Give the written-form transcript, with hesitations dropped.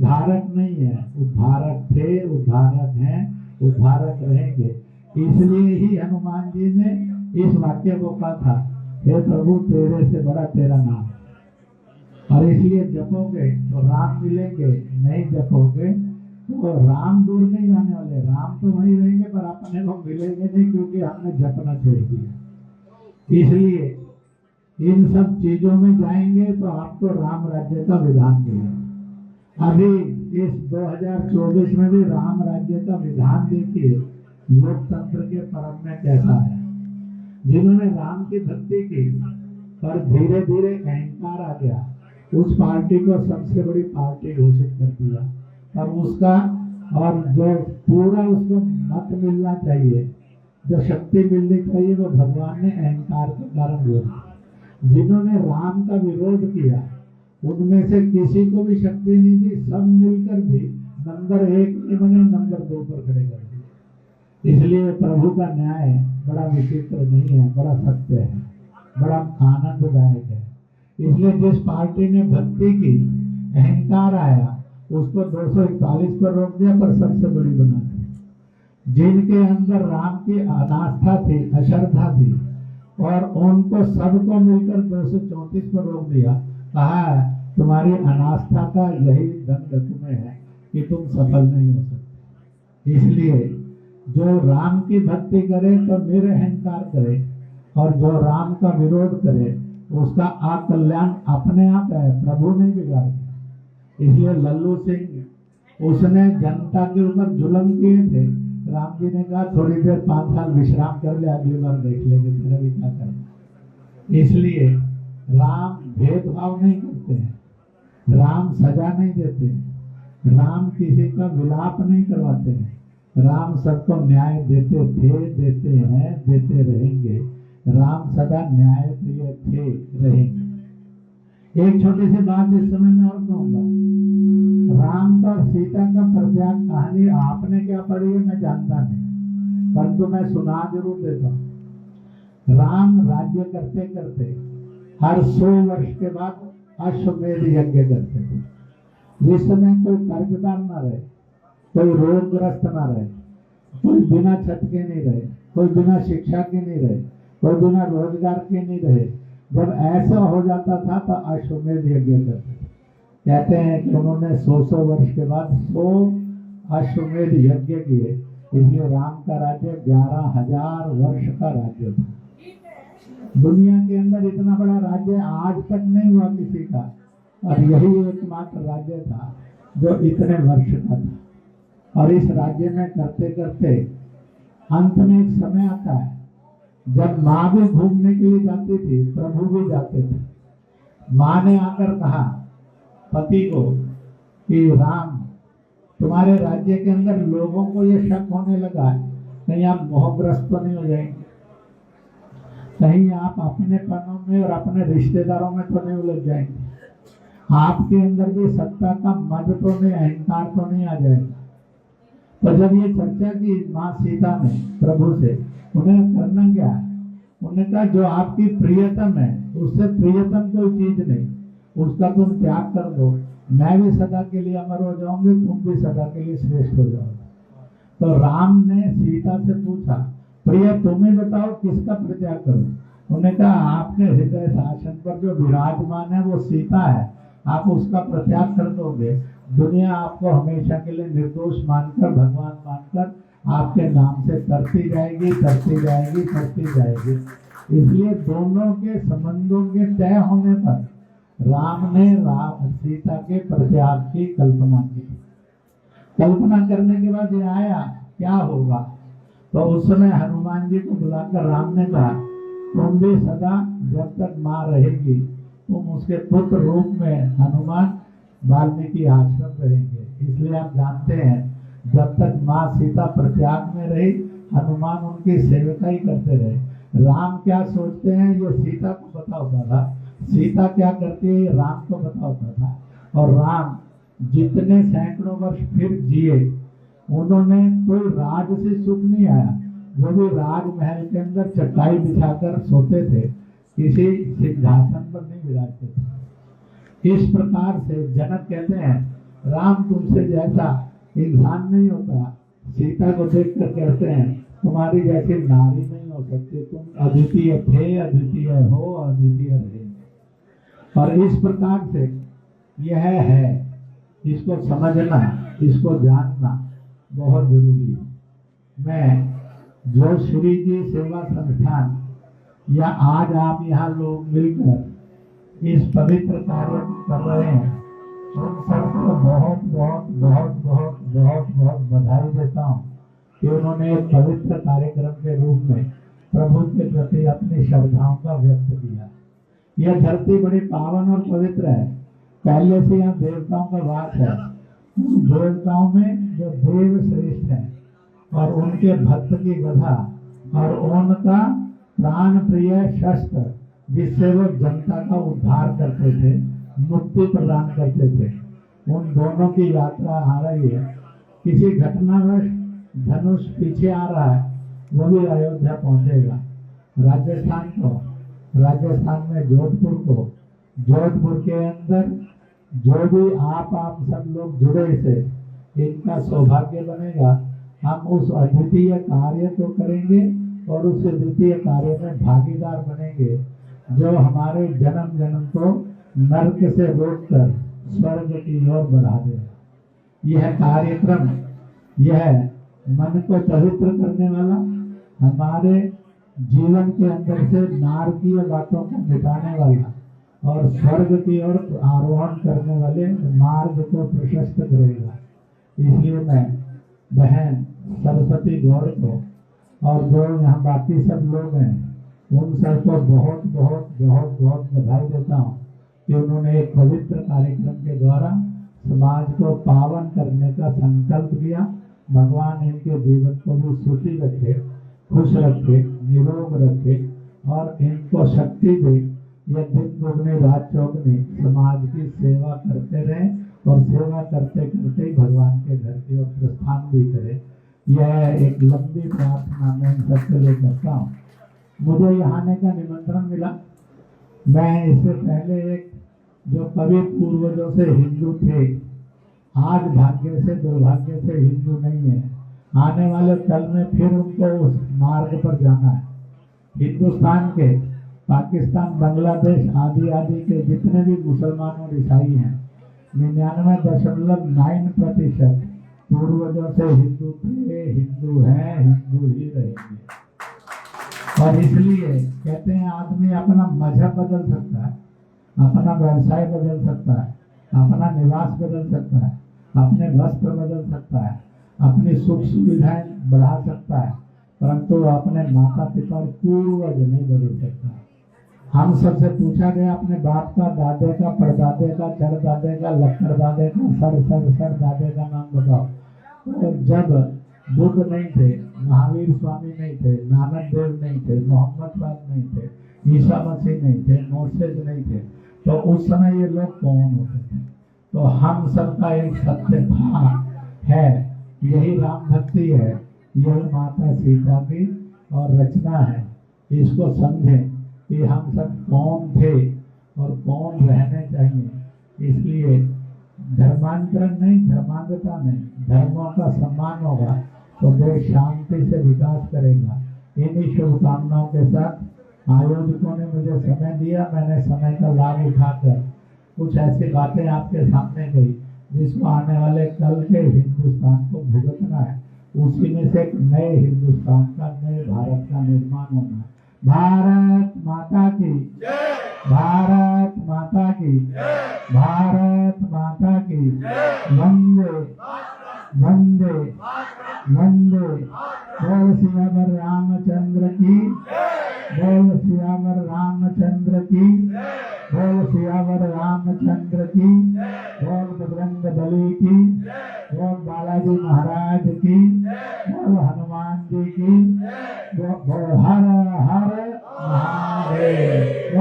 उद्धारक नहीं है, उद्धारक थे, उद्धारक हैं, उद्धारक रहेंगे। इसलिए ही हनुमान जी ने इस वाक्य को कहा था, हे प्रभु तेरे से बड़ा तेरा नाम। और इसलिए जपोगे तो राम मिलेंगे, नहीं जपोगे तो राम दूर नहीं जाने वाले, राम तो वहीं रहेंगे पर अपने को मिलेंगे नहीं, क्योंकि हमने जपना छोड़ दिया। इसलिए इन सब चीजों में जाएंगे तो आपको राम राज्य का विधान मिलेगा। अभी इस 2024 में भी राम राज्य का विधान देखिए लोकतंत्र के पर्व में कैसा है। जिन्होंने राम की भक्ति की पर धीरे धीरे अहंकार आ गया, उस पार्टी को सबसे बड़ी पार्टी घोषित कर दिया। और उसका और जो पूरा उसको मत मिलना चाहिए, जो शक्ति मिलनी चाहिए, वो भगवान ने अहंकार के कारण दिया। जिन्होंने राम का विरोध किया उनमें से किसी को भी शक्ति नहीं दी, सब मिलकर भी नंबर 1 नहीं बने, नंबर 2 पर खड़े कर दिए। इसलिए प्रभु का न्याय बड़ा विचित्र नहीं है, बड़ा सत्य है, बड़ा आनंददायक है। इसलिए जिस पार्टी ने भक्ति की, अहंकार आया, उसको 241 पर रोक दिया, पर सबसे बड़ी बना दी। जिनके अंदर राम की अनास्था थी, अश्रद्धा थी, और उनको सबको मिलकर 234 पर रोक दिया। कहा तुम्हारी अनास्था का यही दंड तुम्हें है कि तुम सफल नहीं हो सकते। इसलिए जो राम की भक्ति करे तो निरअहकार करे, और जो राम का विरोध करे उसका अकल्याण अपने आप है, प्रभु नहीं बिगाड़ता। इसलिए लल्लू सिंह उसने जनता के ऊपर जुल्म किए थे, राम जी ने कहा थोड़ी देर 5 साल विश्राम कर ले, अगली बार देख लेंगे तेरा भी क्या करना। इसलिए राम भेदभाव नहीं करते हैं, राम सजा नहीं देते हैं, राम किसी का विलाप नहीं करवाते हैं, राम सबको न्याय देते थे, देते हैं, देते रहेंगे। राम सदा न्याय प्रिय थे, रहेंगे। एक छोटी सी बात इस समय में और कहूंगा, राम का सीता का प्रत्याग कहानी आपने क्या पढ़ी है मैं जानता नहीं, परंतु मैं सुना जरूर देता हूँ। राम राज्य करते करते हर 100 वर्ष के बाद अश्वमेध यज्ञ करते थे। जिस समय कोई कर्जदार ना रहे, कोई रोगग्रस्त ना रहे, कोई बिना छत के नहीं रहे, कोई बिना शिक्षा के नहीं रहे, कोई बिना रोजगार के नहीं रहे, जब ऐसा हो जाता था तो अश्वमेध यज्ञ करते थे। कहते हैं कि उन्होंने 100 वर्ष के बाद 100 अश्वमेध यज्ञ किए। इसलिए राम का राज्य 11,000 वर्ष का राज्य था। दुनिया के अंदर इतना बड़ा राज्य आज तक नहीं हुआ किसी का, और यही एकमात्र राज्य था जो इतने वर्ष का था। और इस राज्य में करते करते अंत में एक समय आता है जब माँ भी घूमने के लिए जाती थी, प्रभु भी जाते थे। माँ ने आकर कहा पति को कि राम, तुम्हारे राज्य के अंदर लोगों को ये शक होने लगा है, कहीं आप मोहग्रस्त तो नहीं हो जाएंगे, कहीं आप अपने पनों में और अपने रिश्तेदारों में तो नहीं उलझ जाएंगे, आपके अंदर भी सत्ता का मद तो नहीं, अहंकार तो नहीं आ जाएगा। तो जब ये चर्चा की माँ सीता ने प्रभु से, उन्हें करना क्या है? उन्होंने कहा जो आपकी प्रियतम है उससे प्रियतम कोई चीज नहीं, उसका तुम त्याग कर दो, मैं भी सदा के लिए अमर हो जाऊंगी, तुम भी सदा के लिए श्रेष्ठ हो जाओगे। तो राम ने सीता से पूछा, प्रिय तुम्हें बताओ किसका परित्याग करूं? उन्होंने कहा आपके हृदय शासन पर जो विराजमान है वो सीता है, आप उसका प्रत्याग कर दोगे, दुनिया आपको हमेशा के लिए निर्दोष मानकर, भगवान मानकर आपके नाम से करती जाएगी, करती जाएगी, करती जाएगी। इसलिए दोनों के संबंधों के तय होने पर राम ने सीता के प्रत्याग की कल्पना की। कल्पना करने के बाद ये आया क्या होगा, तो उस समय हनुमान जी को बुलाकर राम ने कहा तुम भी सदा जब तक माँ रहेगी तुम उसके पुत्र रूप में हनुमान वाल्मीकि आश्रम रहेंगे। इसलिए आप जानते हैं जब तक माँ सीता प्रत्याग में रही हनुमान उनकी सेवका ही करते रहे। राम क्या सोचते हैं ये सीता को पता होता था, सीता क्या करती है ये राम को पता होता था। और राम जितने सैकड़ों वर्ष फिर जिए उन्होंने कोई राज से सुख नहीं आया, वो भी राजमहल के अंदर चटाई बिछाकर सोते थे, किसी सिंहासन पर नहीं विराजते थे। इस प्रकार से जनक कहते हैं राम तुमसे जैसा इंसान नहीं होता। सीता को देखकर कहते हैं तुम्हारी जैसी नारी नहीं हो सकती, तुम अद्वितीय थे, अद्वितीय हो, अद्वितीय रहे। और इस प्रकार से यह है, इसको समझना, इसको जानना बहुत जरूरी है। मैं जो श्री जी सेवा संस्थान या आज आप यहाँ लोग मिलकर इस पवित्र कार्य कर रहे हैं, उन सबको बहुत बहुत बहुत बहुत बहुत बहुत बधाई देता हूँ कि उन्होंने एक पवित्र कार्यक्रम के रूप में प्रभु के प्रति अपनी श्रद्धाओं का व्यक्त किया। यह धरती बड़ी पावन और पवित्र है। पहले से यहाँ देवताओं का वास है। उन देवताओं में जो देव श्रेष्ठ है और उनके भक्त की गधा और उनका प्राण प्रिय शस्त्र, जिससे वो जनता का उद्धार करते थे, मुक्ति प्रदान करते थे, उन दोनों की यात्रा आ रही है। किसी घटनावश धनुष पीछे आ रहा है, वो भी अयोध्या पहुंचेगा। राजस्थान को, राजस्थान में जोधपुर को, जोधपुर के अंदर जो भी आप सब लोग जुड़े से इनका सौभाग्य बनेगा। हम उस अद्वितीय कार्य को करेंगे और उस द्वितीय कार्य में भागीदार बनेंगे, जो हमारे जन्म जन्म को नरक से रोककर स्वर्ग की ओर बढ़ा देगा। यह कार्यक्रम, यह मन को पवित्र करने वाला, हमारे जीवन के अंदर से नारकीय बातों को मिटाने वाला और स्वर्ग की ओर आरोहण करने वाले मार्ग को प्रशस्त करेगा। इसलिए मैं बहन सरस्वती गौड़ को और जो यहाँ बाकी सब लोग हैं, उन सबको बहुत बहुत बहुत बहुत बधाई देता हूँ कि उन्होंने एक पवित्र कार्यक्रम के द्वारा समाज को पावन करने का संकल्प लिया। भगवान इनके जीवन को भी सुखी रखे, खुश रखे, निरोग रखे और इनको शक्ति दे। यह दिन दुगनी रात चौगनी समाज की सेवा करते रहे और सेवा करते करते ही भगवान के घर की ओर प्रस्थान भी करे। यह एक लंबी प्रार्थना मैं इन सबके लिए करता हूँ। मुझे यहाँ आने का निमंत्रण मिला। मैं इससे पहले एक जो कवि पूर्वजों से हिंदू थे, आज भाग्य से दुर्भाग्य से हिंदू नहीं है, आने वाले कल में फिर उनको उस मार्ग पर जाना है। हिंदुस्तान के, पाकिस्तान, बांग्लादेश आदि आदि के जितने भी मुसलमान और ईसाई हैं, 99.9% पूर्वजों से हिंदू थे, हिंदू हैं, हिंदू ही रहेंगे। और इसलिए कहते हैं आदमी अपना मजहब बदल सकता है, अपना व्यवसाय बदल सकता है, अपना निवास बदल सकता है, अपने वस्त्र बदल सकता है, अपनी सुख सुविधाएं बढ़ा सकता है, परंतु अपने माता पिता और पूर्वज नहीं बदल सकता। हम सबसे पूछा गया अपने बाप का, दादे का, परदादे का, चरदादे का, लक्कर दादे का, सर दादे का नाम बताओ। तो जब बुद्ध नहीं थे, महावीर स्वामी नहीं थे, नानक देव नहीं थे, मोहम्मद साहब नहीं थे, ईसा मसीह नहीं थे, मोसेस नहीं थे, तो उस समय ये लोग कौन होते थे? तो हम सबका एक सत्य था है, यही राम भक्ति है, यही माता सीता की और रचना है। इसको समझें कि हम सब कौन थे और कौन रहने चाहिए। इसलिए धर्मांतरण नहीं, धर्मांधता नहीं, धर्मों का सम्मान होगा तो देश शांति से विकास करेगा। इन्हीं शुभकामनाओं के साथ आयोजकों ने मुझे समय दिया, मैंने समय का लाभ उठाकर कुछ ऐसी बातें आपके सामने गई जिसको आने वाले कल के हिंदुस्तान को भुगतना है। उसी में से एक नए हिंदुस्तान का, नए भारत का निर्माण होना है। भारत माता की जय, भारत माता की जय, भारत माता की वंदे वंदे वंदे। बोल सियावर रामचंद्र की, बोल सियावर रामचंद्र की, बोल सियावर रामचंद्र की, बोल बजरंग बली की, बोल बालाजी महाराज की, बोल हनुमान जी की, बोल हर हर महादेव।